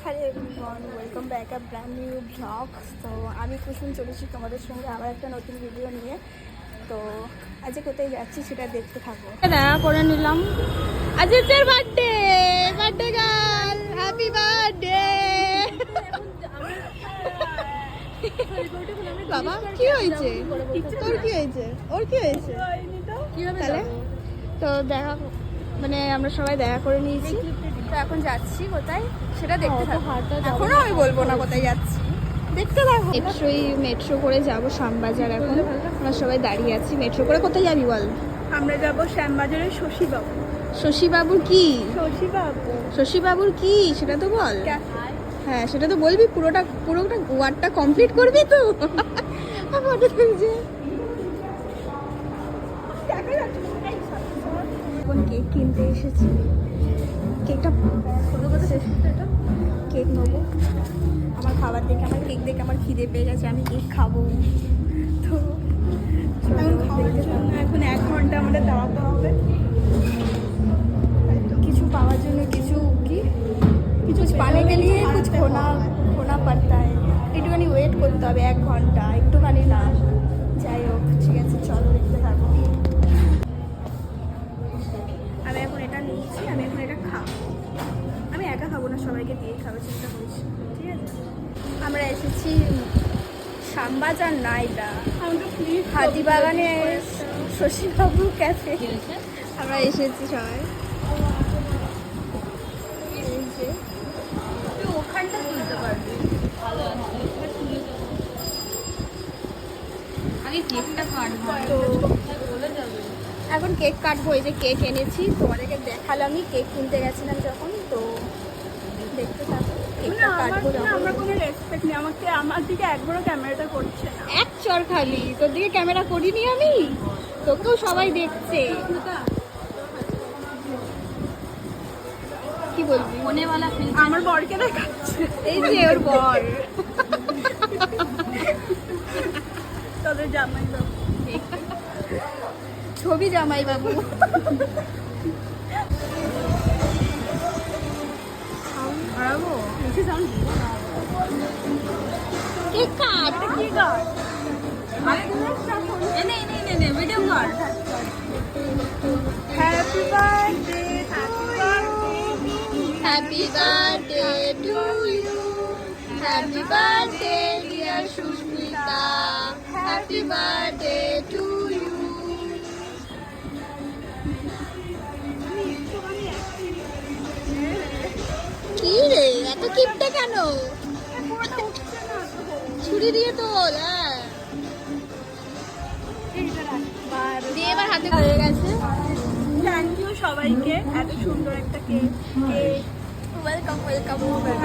Hello everyone, welcome back আ brand new blog. তো আমি কুসুম চলেছি তোমাদের সঙ্গে আবার একটা নতুন ভিডিও নিয়ে। তো আজকে কোথায় যাচ্ছি সেটা দেখতে থাকবো। দেখা করে নিলাম, আজ এর বার্থডে গার্ল, হ্যাপি বার্থডে। বাবা কি হয়েছে তোর, কি হয়েছে ওর, কি হয়েছে তাহলে? তো দেখা মানে আমরা সবাই দেখা করে নিয়েছি, তো এখন যাচ্ছি কোথায় সেটা দেখতে থাকো। এখনো আমি বলবো না কোথায় যাচ্ছি, দেখতে থাকো। মেট্রো করে যাব শ্যামবাজার। এখন আমরা সবাই দাঁড়িয়ে আছি। মেট্রো করে কোথায় যাবি বল? আমরা যাব শ্যামবাজারের শশীবাবু। শশীবাবুর কি? শশীবাবুর কি সেটা তো বল। হ্যাঁ সেটা তো বলবি, পুরোটা ওয়ার্ডটা কমপ্লিট করবি তো। এখন কেক কিনতে এসেছি, কেকটা কেক নেবো। আমার খাবার দেখে, আমার কেক দেখে আমার খিদে পেয়ে গেছে, আমি কেক খাবো। তো এখন 1 ঘন্টা আমাদের দাঁড়াতে হবে কিছু পাওয়ার জন্য। কিছু পানে কে লিয়ে কুছ খোনা পড়তা है, একটুখানি ওয়েট করতে হবে 1 ঘন্টা, একটুখানি না। যাই হোক, ঠিক আছে, চলো দেখতে থাকো। আমি এখন এটা নিয়েছি, আমি এখন এটা খাবো। আমি একা খাবো না, সবাইকে দিয়েই খাবো চেষ্টা করেছি, ঠিক আছে? আমরা এসেছি শ্যামবাজার না, এটা হাতিবাগানে শশীবাবু ক্যাফে। আমরা এসেছি সবাই। ওখানটা তুলতে পারবি, আগে কেকটা কাটবো। এখন কেক কাটবো। এই যে কেক এনেছি, তোমাদেরকে দেখালামই কেক কিনতে গেছিলাম যখন। তো দেখতে থাকো, কেকটা কাটবো। আমরা কোনো রেসপেক্ট নেই, আমার দিকে একবারও ক্যামেরাটা করছে না। এক চর খালি তোর দিকে ক্যামেরা করিনি আমি, তোকেও সবাই দেখছে। কি বলবি? আমার বরকে দেখাচ্ছে, এই যে ওর বর। তোদের জামাই বাবু, ছবি জামাই বাবু। কেক কাট, কি cut? Video cut. Happy birthday, happy birthday to you, happy birthday dear Susmita, happy birthday to you. কি রে এত কিপটা কেন? ছুরি দিয়ে তোল। হ্যাঁ দিয়ে এবার হাতে হয়ে গেছে। থ্যাংক ইউ সবাইকে, এত সুন্দর একটা কেক, ওয়েলকাম।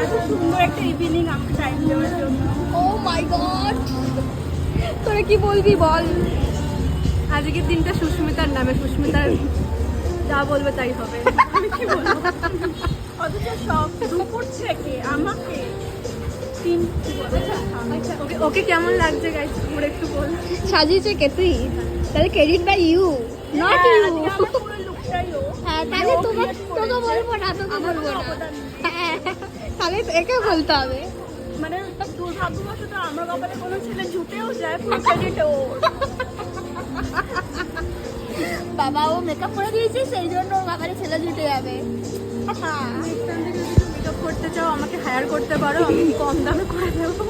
এত সুন্দর একটা ইভিনিং আমাকে টাইম দেওয়ার জন্য। ও মাই গড, তোরা কি বলবি বল? আজকের দিনটা সুস্মিতার নামে, সুস্মিতার যা বলবে তাই হবে। আমি কি বলবো? অথচ সব দুপুর থেকে আমাকে ওকে কেমন লাগছে গাইস পুরো একটু বল। সাজিয়েছে কে তুই? তাহলে credit by you, not you. হ্যাঁ তাহলে তোকে বলবো না, হ্যাঁ তাহলে একে বলতে হবে। মানে দুর্ভাগ্যবশত আমার কপালে কোনো ছেলে ঝুঁকেও যায়, ফুল ক্রেডিট ওর। বাবা ও মেকআপ করে দিয়েছে, সেই জন্য ও বাবারে ছেলে জুটে যাবে। মেকআপ করতে চাও আমাকে হায়ার করতে পারো, আমি কম দামে করে দেবো।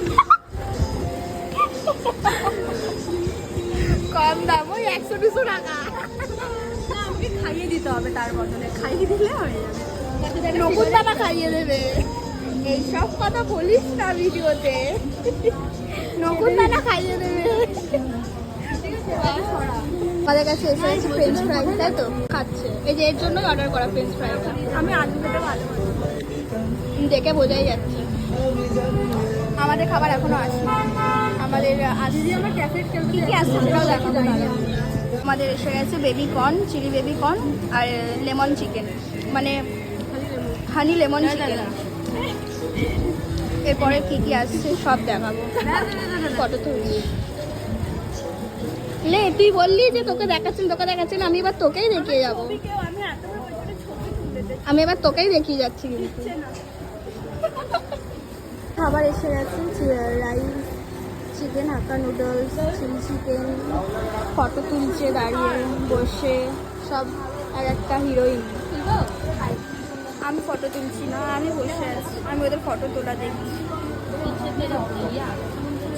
কম দাম ওই 100-200 টাকা। আমাকে খাইয়ে দিতে হবে, তার বদলে খাইয়ে দিলে হয়ে যাবে। নকুল দানা খাইয়ে দেবে। এইসব কথা বলিস না ভিডিওতে। নকুল দানা খাইয়ে দেবে। আমাদের কাছে এসে আছে ফ্রেঞ্চ ফ্রাইজ, তাই তো খাচ্ছে। এই যে এর জন্যই অর্ডার করা ফ্রেঞ্চ ফ্রাইজ। আমি আলু খেতে ভালো দেখে বোঝাই যাচ্ছে। আমাদের খাবার এখনো আসে, আমাদের আসছে। আমার ক্যাফের কি কি আসছে সেটাও দেখাবো। আমাদের এসে গেছে baby corn, chilli baby corn আর লেমন চিকেন, মানে হানি লেমন চিকেন। এরপরে কি কি আসছে সব দেখাবো। ফটো তুলছি। লে তুই বললি যে তোকে দেখাচ্ছেন, আমি এবার তোকেই দেখিয়ে যাবো। আমি এবার তোকেই দেখিয়ে যাচ্ছি কিন্তু। খাবার এসে গেছে, রাইস, চিকেন হাক্কা নুডলস, চিলি চিকেন। ফটো তুলছে দাঁড়িয়ে বসে, সব এক একটা হিরোইন। আমি ফটো তুলছি না, আমি বসে আছি, আমি ওদের ফটো তোলা দেখছি।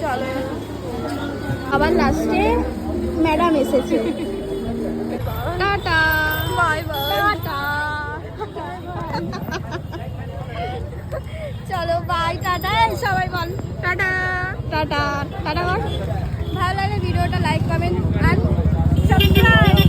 চলো আবার লাস্টে ম্যাডাম এসেছে। Tata bye bye tata. চলো বাই টাটা, সবাই বল টাটা টাটা টাটা বল। ভালো লাগলে ভিডিওটা লাইক কমেন্ট আর সাবস্ক্রাইব।